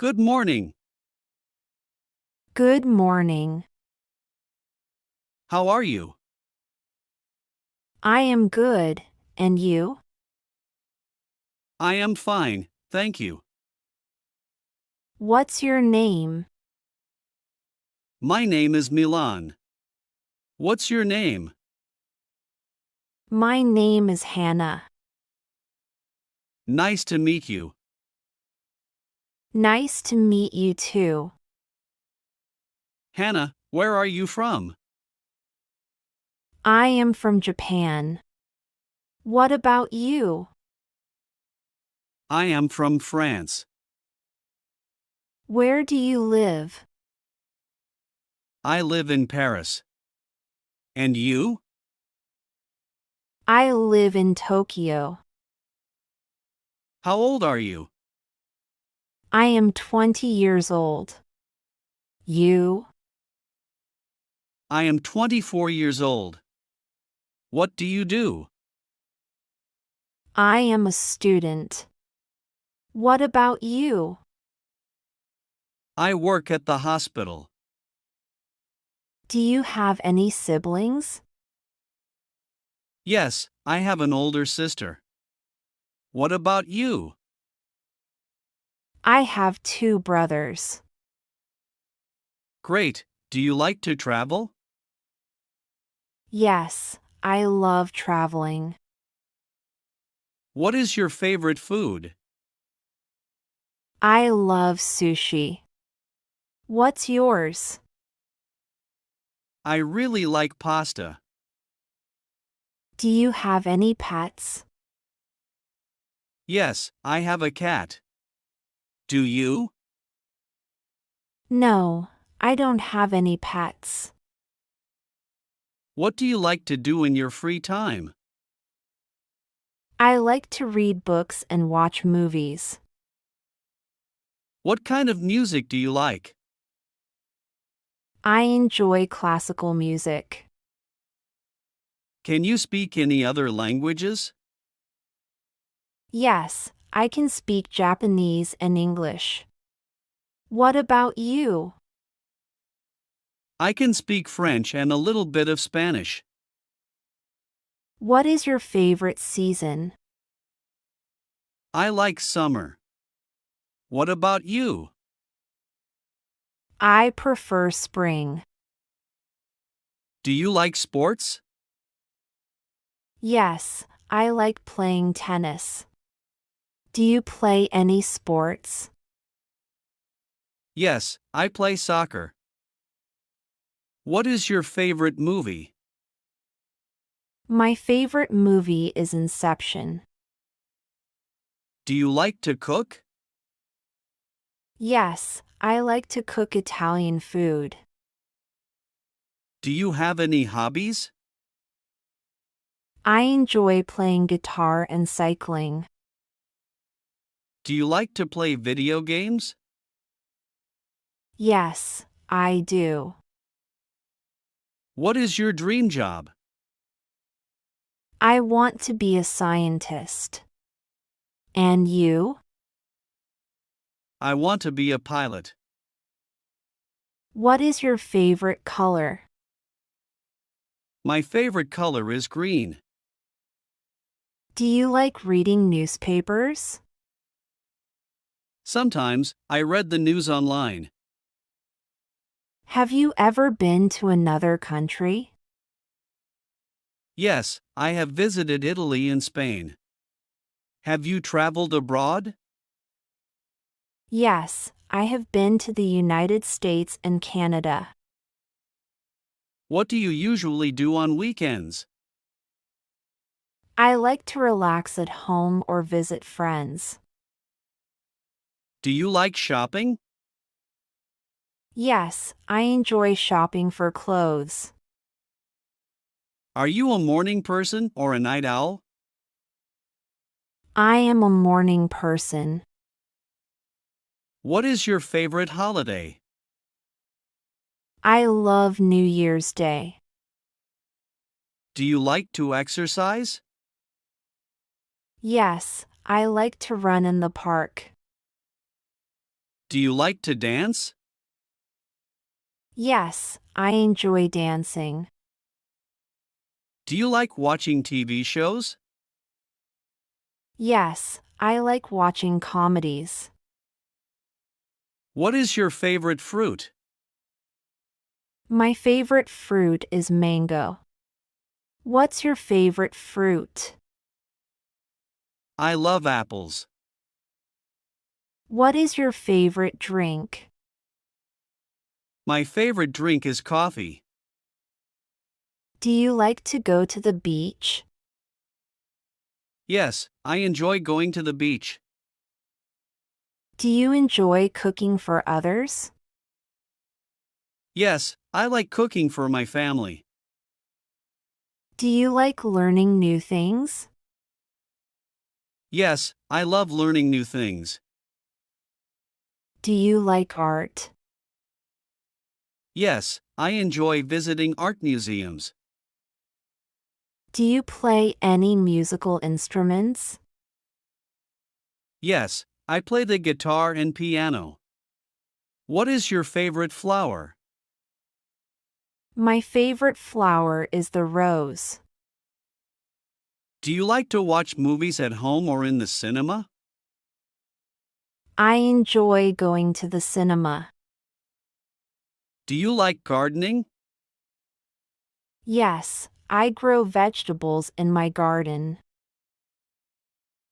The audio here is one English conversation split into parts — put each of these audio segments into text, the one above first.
Good morning. Good morning. How are you? I am good, and you? I am fine, thank you. What's your name? My name is Milan. What's your name? My name is Hannah. Nice to meet you. Nice to meet you too. Hannah, where are you from? I am from Japan. What about you? I am from France. Where do you live? I live in Paris. And you? I live in Tokyo. How old are you? I am 20 years old. You? I am 24 years old. What do you do? I am a student. What about you? I work at the hospital. Do you have any siblings? Yes, I have an older sister. What about you? I have two brothers. Great. Do you like to travel? Yes, I love traveling. What is your favorite food? I love sushi. What's yours? I really like pasta. Do you have any pets? Yes, I have a cat. Do you? No, I don't have any pets. What do you like to do in your free time? I like to read books and watch movies. What kind of music do you like? I enjoy classical music. Can you speak any other languages? Yes, I can speak Japanese and English. What about you? I can speak French and a little bit of Spanish. What is your favorite season? I like summer. What about you? I prefer spring. Do you like sports? Yes, I like playing tennis. Do you play any sports? Yes, I play soccer. What is your favorite movie? My favorite movie is Inception. Do you like to cook? Yes, I like to cook Italian food. Do you have any hobbies? I enjoy playing guitar and cycling. Do you like to play video games? Yes, I do. What is your dream job? I want to be a scientist. And you? I want to be a pilot. What is your favorite color? My favorite color is green. Do you like reading newspapers? Sometimes, I read the news online. Have you ever been to another country? Yes, I have visited Italy and Spain. Have you traveled abroad? Yes, I have been to the United States and Canada. What do you usually do on weekends? I like to relax at home or visit friends. Do you like shopping? Yes, I enjoy shopping for clothes. Are you a morning person or a night owl? I am a morning person. What is your favorite holiday? I love New Year's Day. Do you like to exercise? Yes, I like to run in the park. Do you like to dance? Yes, I enjoy dancing. Do you like watching TV shows? Yes, I like watching comedies. What is your favorite fruit? My favorite fruit is mango. What's your favorite fruit? I love apples. What is your favorite drink? My favorite drink is coffee. Do you like to go to the beach? Yes, I enjoy going to the beach. Do you enjoy cooking for others? Yes, I like cooking for my family. Do you like learning new things? Yes, I love learning new things. Do you like art? Yes, I enjoy visiting art museums. Do you play any musical instruments? Yes, I play the guitar and piano. What is your favorite flower? My favorite flower is the rose. Do you like to watch movies at home or in the cinema? I enjoy going to the cinema. Do you like gardening? Yes, I grow vegetables in my garden.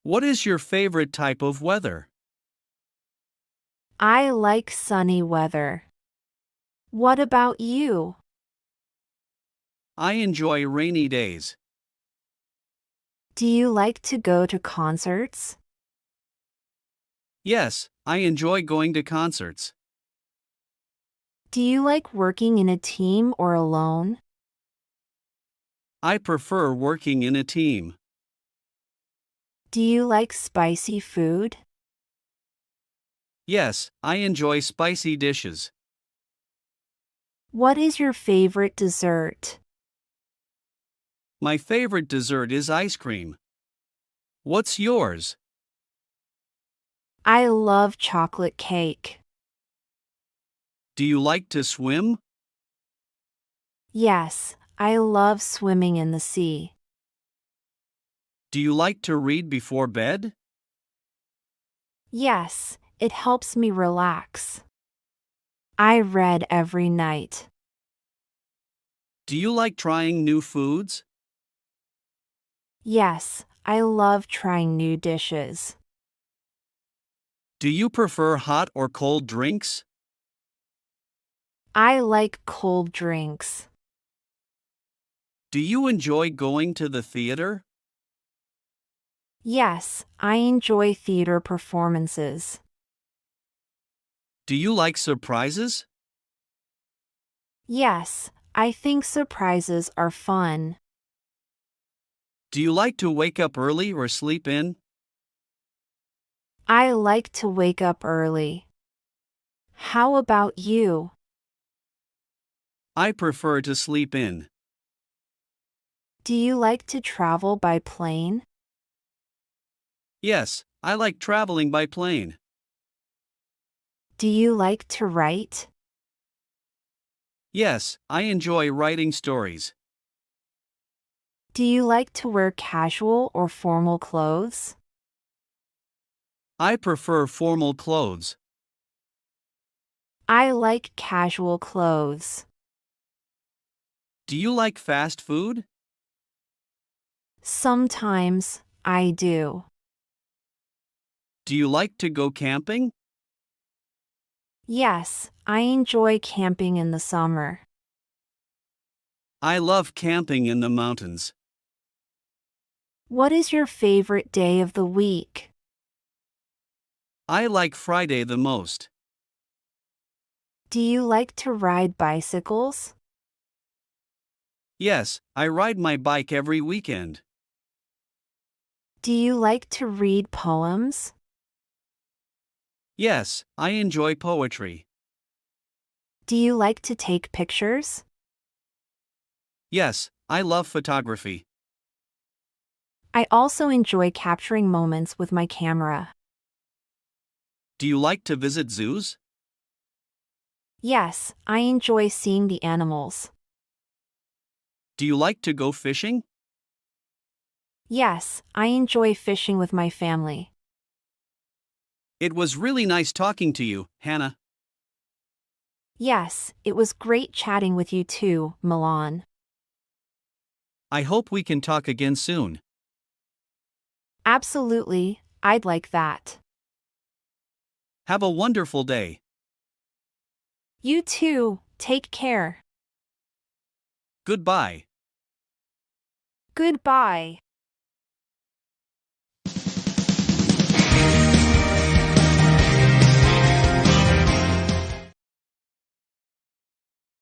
What is your favorite type of weather? I like sunny weather. What about you? I enjoy rainy days. Do you like to go to concerts? Yes, I enjoy going to concerts. Do you like working in a team or alone? I prefer working in a team. Do you like spicy food? Yes, I enjoy spicy dishes. What is your favorite dessert? My favorite dessert is ice cream. What's yours? I love chocolate cake. Do you like to swim? Yes, I love swimming in the sea. Do you like to read before bed? Yes, it helps me relax. I read every night. Do you like trying new foods? Yes, I love trying new dishes. Do you prefer hot or cold drinks? I like cold drinks. Do you enjoy going to the theater? Yes, I enjoy theater performances. Do you like surprises? Yes, I think surprises are fun. Do you like to wake up early or sleep in? I like to wake up early. How about you? I prefer to sleep in. Do you like to travel by plane? Yes, I like traveling by plane. Do you like to write? Yes, I enjoy writing stories. Do you like to wear casual or formal clothes? I prefer formal clothes. I like casual clothes. Do you like fast food? Sometimes, I do. Do you like to go camping? Yes, I enjoy camping in the summer. I love camping in the mountains. What is your favorite day of the week? I like Friday the most. Do you like to ride bicycles? Yes, I ride my bike every weekend. Do you like to read poems? Yes, I enjoy poetry. Do you like to take pictures? Yes, I love photography. I also enjoy capturing moments with my camera. Do you like to visit zoos? Yes, I enjoy seeing the animals. Do you like to go fishing? Yes, I enjoy fishing with my family. It was really nice talking to you, Hannah. Yes, it was great chatting with you too, Milan. I hope we can talk again soon. Absolutely, I'd like that. Have a wonderful day. You too, take care. Goodbye. Goodbye.